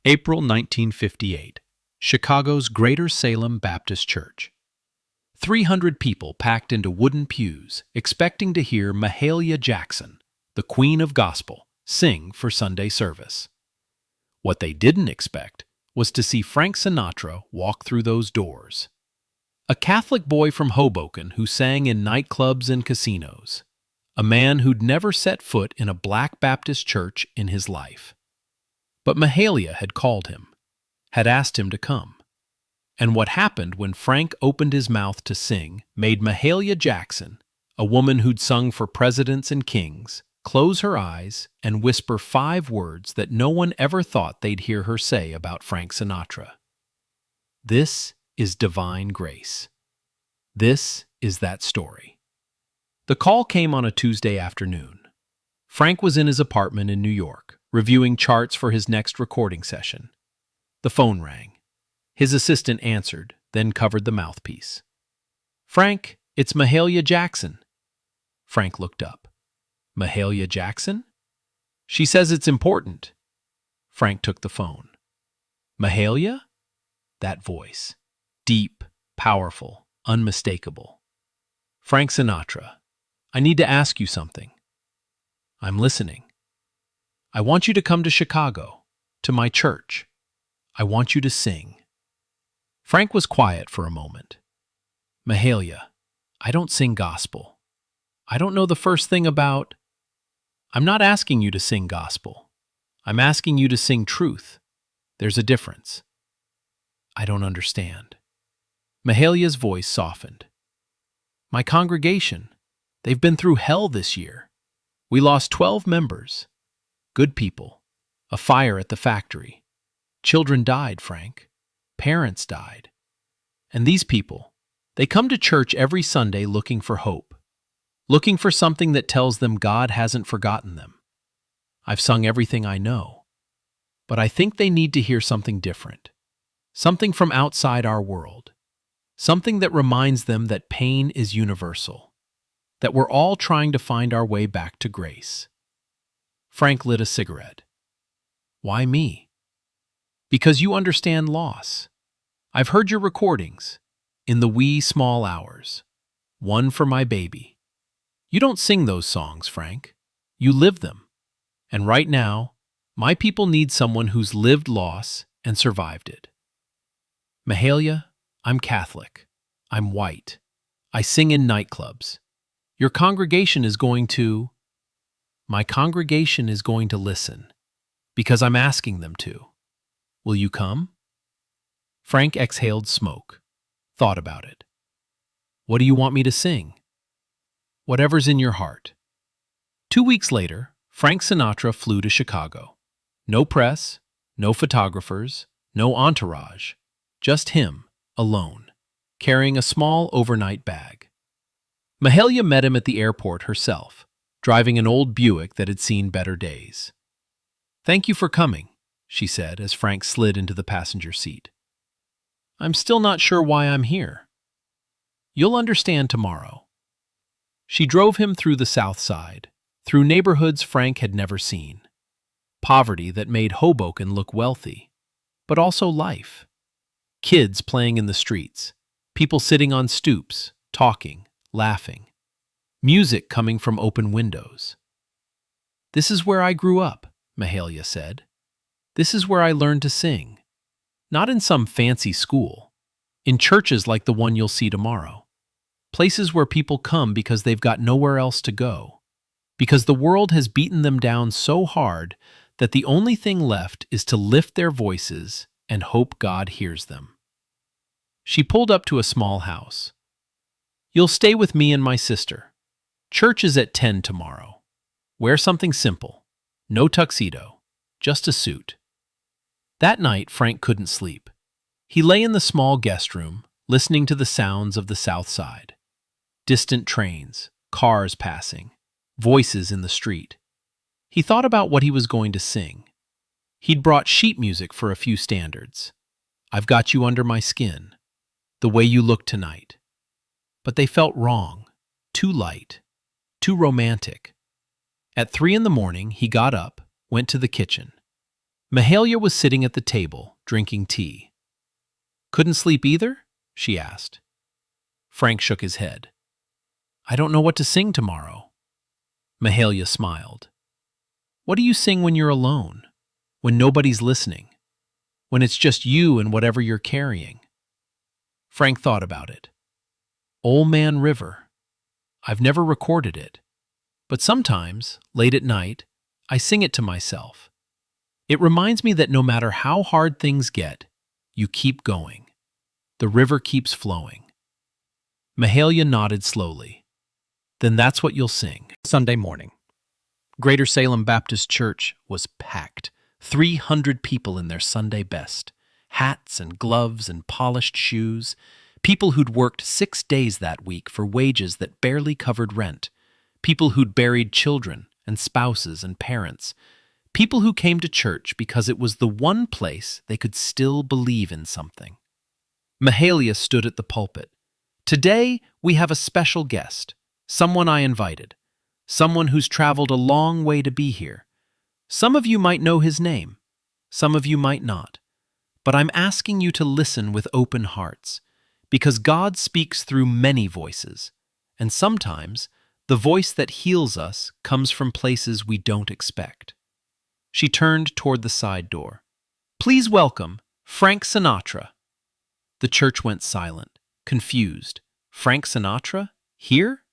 April 1958, Chicago's Greater Salem Baptist Church. 300 people packed into wooden pews, expecting to hear Mahalia Jackson, the Queen of Gospel, sing for Sunday service. What they didn't expect was to see Frank Sinatra walk through those doors. A Catholic boy from Hoboken who sang in nightclubs and casinos. A man who'd never set foot in a black Baptist church in his life. But Mahalia had called him, had asked him to come. And what happened when Frank opened his mouth to sing made Mahalia Jackson, a woman who'd sung for presidents and kings, close her eyes and whisper 5 words that no one ever thought they'd hear her say about Frank Sinatra. This is divine grace. This is that story. The call came on a Tuesday afternoon. Frank was in his apartment in New York, reviewing charts for his next recording session. The phone rang. His assistant answered, then covered the mouthpiece. "Frank, it's Mahalia Jackson." Frank looked up. "Mahalia Jackson?" "She says it's important." Frank took the phone. "Mahalia?" That voice. Deep, powerful, unmistakable. "Frank Sinatra, I need to ask you something." "I'm listening." "I want you to come to Chicago, to my church. I want you to sing." Frank was quiet for a moment. "Mahalia, I don't sing gospel. I don't know the first thing about—" "I'm not asking you to sing gospel. I'm asking you to sing truth. There's a difference." "I don't understand." Mahalia's voice softened. "My congregation, they've been through hell this year. We lost 12 members. Good people. A fire at the factory. Children died, Frank. Parents died. And these people, they come to church every Sunday looking for hope. Looking for something that tells them God hasn't forgotten them. I've sung everything I know. But I think they need to hear something different. Something from outside our world. Something that reminds them that pain is universal. That we're all trying to find our way back to grace." Frank lit a cigarette. "Why me?" "Because you understand loss. I've heard your recordings, in the wee small hours. One for my baby. You don't sing those songs, Frank. You live them. And right now, my people need someone who's lived loss and survived it." "Mahalia, I'm Catholic. I'm white. I sing in nightclubs. Your congregation is going to—" "My congregation is going to listen, because I'm asking them to. Will you come?" Frank exhaled smoke, thought about it. "What do you want me to sing?" "Whatever's in your heart." 2 weeks later, Frank Sinatra flew to Chicago. No press, no photographers, no entourage. Just him, alone, carrying a small overnight bag. Mahalia met him at the airport herself, driving an old Buick that had seen better days. "Thank you for coming," she said as Frank slid into the passenger seat. "I'm still not sure why I'm here." "You'll understand tomorrow." She drove him through the South Side, through neighborhoods Frank had never seen. Poverty that made Hoboken look wealthy, but also life. Kids playing in the streets, people sitting on stoops, talking, laughing. Music coming from open windows. "This is where I grew up," Mahalia said. "This is where I learned to sing. Not in some fancy school. In churches like the one you'll see tomorrow. Places where people come because they've got nowhere else to go. Because the world has beaten them down so hard that the only thing left is to lift their voices and hope God hears them." She pulled up to a small house. "You'll stay with me and my sister. Church is at 10 tomorrow. Wear something simple. No tuxedo. Just a suit." That night, Frank couldn't sleep. He lay in the small guest room, listening to the sounds of the South Side. Distant trains, cars passing, voices in the street. He thought about what he was going to sing. He'd brought sheet music for a few standards. "I've Got You Under My Skin," "The Way You Look Tonight." But they felt wrong, too light, too romantic. At 3 in the morning, he got up, went to the kitchen. Mahalia was sitting at the table, drinking tea. "Couldn't sleep either?" she asked. Frank shook his head. "I don't know what to sing tomorrow." Mahalia smiled. "What do you sing when you're alone? When nobody's listening? When it's just you and whatever you're carrying?" Frank thought about it. "Old Man River. I've never recorded it, but sometimes, late at night, I sing it to myself. It reminds me that no matter how hard things get, you keep going. The river keeps flowing." Mahalia nodded slowly. "Then that's what you'll sing." Sunday morning. Greater Salem Baptist Church was packed. 300 people in their Sunday best. Hats and gloves and polished shoes. People who'd worked 6 days that week for wages that barely covered rent. People who'd buried children and spouses and parents. People who came to church because it was the one place they could still believe in something. Mahalia stood at the pulpit. "Today, we have a special guest, someone I invited, someone who's traveled a long way to be here. Some of you might know his name, some of you might not, but I'm asking you to listen with open hearts, because God speaks through many voices, and sometimes the voice that heals us comes from places we don't expect." She turned toward the side door. "Please welcome Frank Sinatra." The church went silent, confused. Frank Sinatra? Here?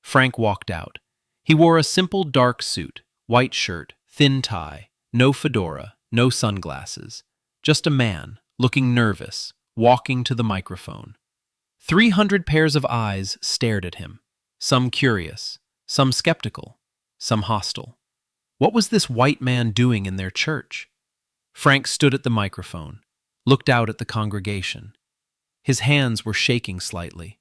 Frank walked out. He wore a simple dark suit, white shirt, thin tie, no fedora, no sunglasses. Just a man, looking nervous, walking to the microphone. 300 pairs of eyes stared at him, some curious, some skeptical, some hostile. What was this white man doing in their church? Frank stood at the microphone, looked out at the congregation. His hands were shaking slightly.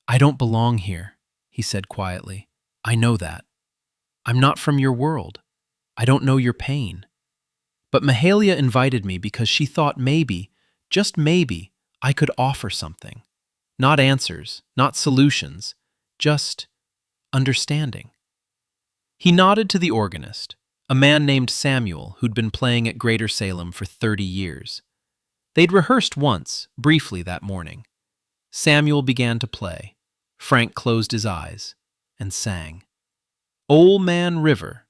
"I don't belong here," he said quietly. "I know that. I'm not from your world. I don't know your pain. But Mahalia invited me because she thought maybe, just maybe, I could offer something. Not answers, not solutions, just understanding." He nodded to the organist, a man named Samuel who'd been playing at Greater Salem for 30 years. They'd rehearsed once, briefly that morning. Samuel began to play. Frank closed his eyes and sang. "Old Man River,"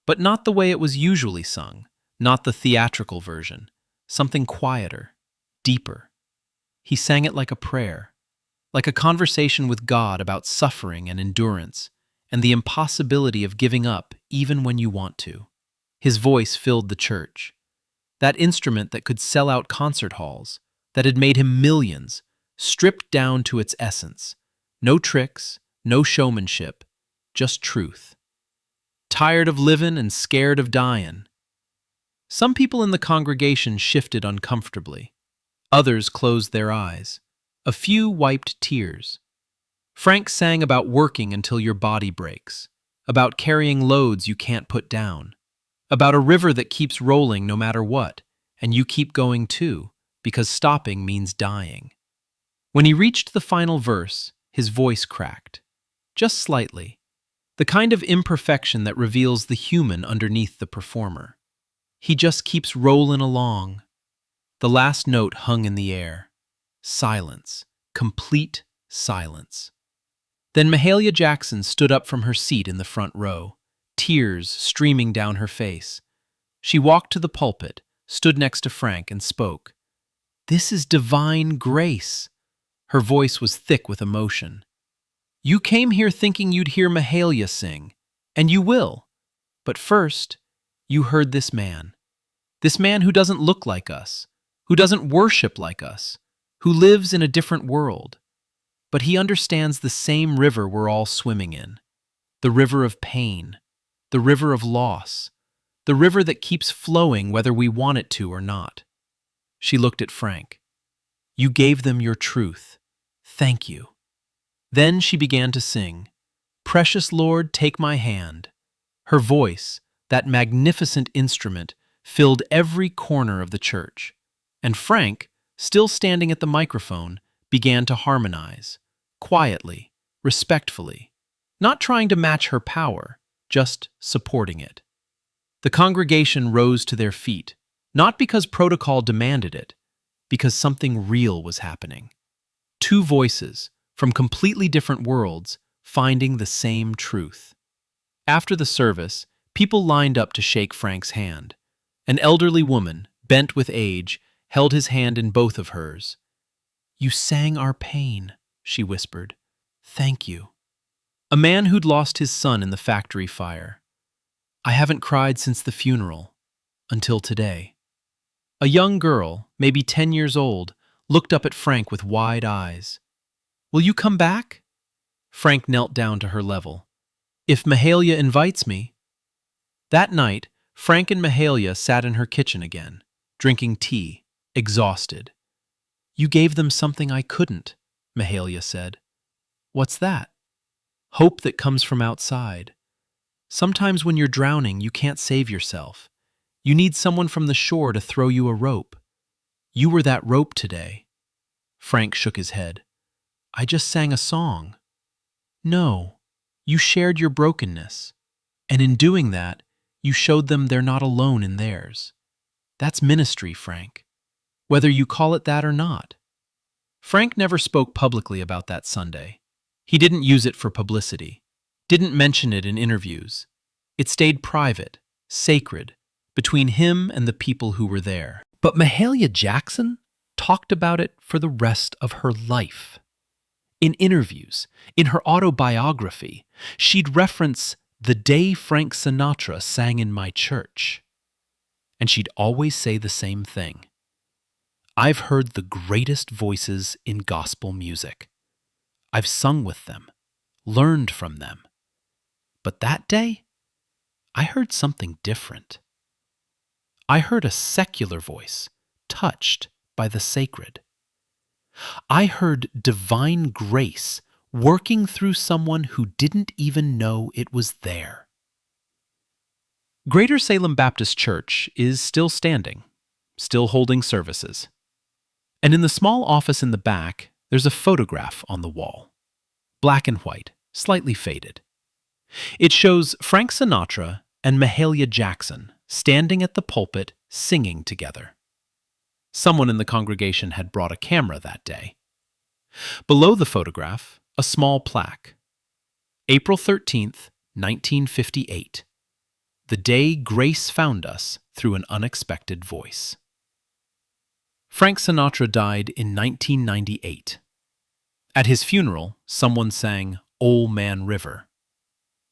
but not the way it was usually sung, not the theatrical version, something quieter, deeper. He sang it like a prayer, like a conversation with God about suffering and endurance, and the impossibility of giving up even when you want to. His voice filled the church. That instrument that could sell out concert halls, that had made him millions, stripped down to its essence. No tricks, no showmanship, just truth. Tired of living and scared of dying. Some people in the congregation shifted uncomfortably. Others closed their eyes. A few wiped tears. Frank sang about working until your body breaks, about carrying loads you can't put down, about a river that keeps rolling no matter what, and you keep going too, because stopping means dying. When he reached the final verse, his voice cracked. Just slightly. The kind of imperfection that reveals the human underneath the performer. He just keeps rolling along. The last note hung in the air. Silence. Complete silence. Then Mahalia Jackson stood up from her seat in the front row, tears streaming down her face. She walked to the pulpit, stood next to Frank, and spoke. "This is divine grace." Her voice was thick with emotion. "You came here thinking you'd hear Mahalia sing, and you will. But first, you heard this man who doesn't look like us, who doesn't worship like us, who lives in a different world. But he understands the same river we're all swimming in, the river of pain, the river of loss, the river that keeps flowing whether we want it to or not." She looked at Frank. "You gave them your truth. Thank you." Then she began to sing, "Precious Lord, take my hand." Her voice, that magnificent instrument, filled every corner of the church. And Frank, still standing at the microphone, began to harmonize, quietly, respectfully, not trying to match her power, just supporting it. The congregation rose to their feet, Not because protocol demanded it, because something real was happening. Two voices from completely different worlds finding the same truth. After the service, people lined up to shake Frank's hand. An elderly woman, bent with age, held his hand in both of hers. "You sang our pain," she whispered. "Thank you." A man who'd lost his son in the factory fire. "I haven't cried since the funeral, until today." A young girl, maybe 10 years old, looked up at Frank with wide eyes. "Will you come back?" Frank knelt down to her level. "If Mahalia invites me." That night, Frank and Mahalia sat in her kitchen again, drinking tea, exhausted. "You gave them something I couldn't," Mahalia said. "What's that?" "Hope that comes from outside. Sometimes when you're drowning, you can't save yourself. You need someone from the shore to throw you a rope. You were that rope today." Frank shook his head. "I just sang a song." "No, you shared your brokenness. And in doing that, you showed them they're not alone in theirs. That's ministry, Frank. Whether you call it that or not." Frank never spoke publicly about that Sunday. He didn't use it for publicity, didn't mention it in interviews. It stayed private, sacred, between him and the people who were there. But Mahalia Jackson talked about it for the rest of her life. In interviews, in her autobiography, she'd reference "the day Frank Sinatra sang in my church." And she'd always say the same thing. "I've heard the greatest voices in gospel music. I've sung with them, learned from them. But that day, I heard something different. I heard a secular voice, touched by the sacred. I heard divine grace working through someone who didn't even know it was there." Greater Salem Baptist Church is still standing, still holding services. And in the small office in the back, there's a photograph on the wall. Black and white, slightly faded. It shows Frank Sinatra and Mahalia Jackson standing at the pulpit singing together. Someone in the congregation had brought a camera that day. Below the photograph, a small plaque. April 13th, 1958. The day grace found us through an unexpected voice. Frank Sinatra died in 1998. At his funeral, someone sang "Ol' Man River."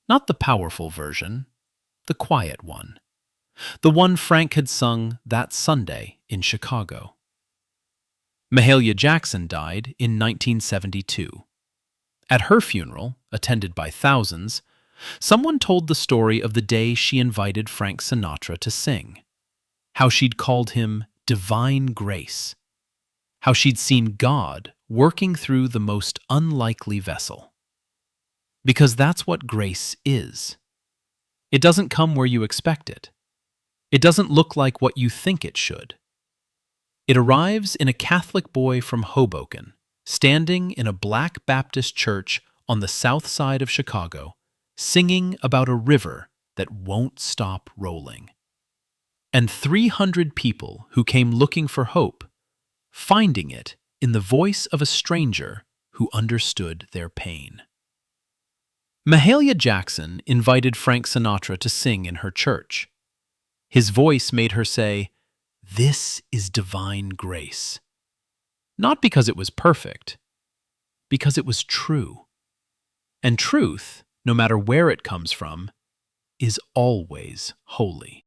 Not the powerful version, the quiet one. The one Frank had sung that Sunday in Chicago. Mahalia Jackson died in 1972. At her funeral, attended by thousands, someone told the story of the day she invited Frank Sinatra to sing. How she'd called him divine grace. How she'd seen God working through the most unlikely vessel. Because that's what grace is. It doesn't come where you expect it. It doesn't look like what you think it should. It arrives in a Catholic boy from Hoboken, standing in a Black Baptist church on the south side of Chicago, singing about a river that won't stop rolling. And 300 people who came looking for hope, finding it in the voice of a stranger who understood their pain. Mahalia Jackson invited Frank Sinatra to sing in her church. His voice made her say, "This is divine grace." Not because it was perfect, because it was true. And truth, no matter where it comes from, is always holy.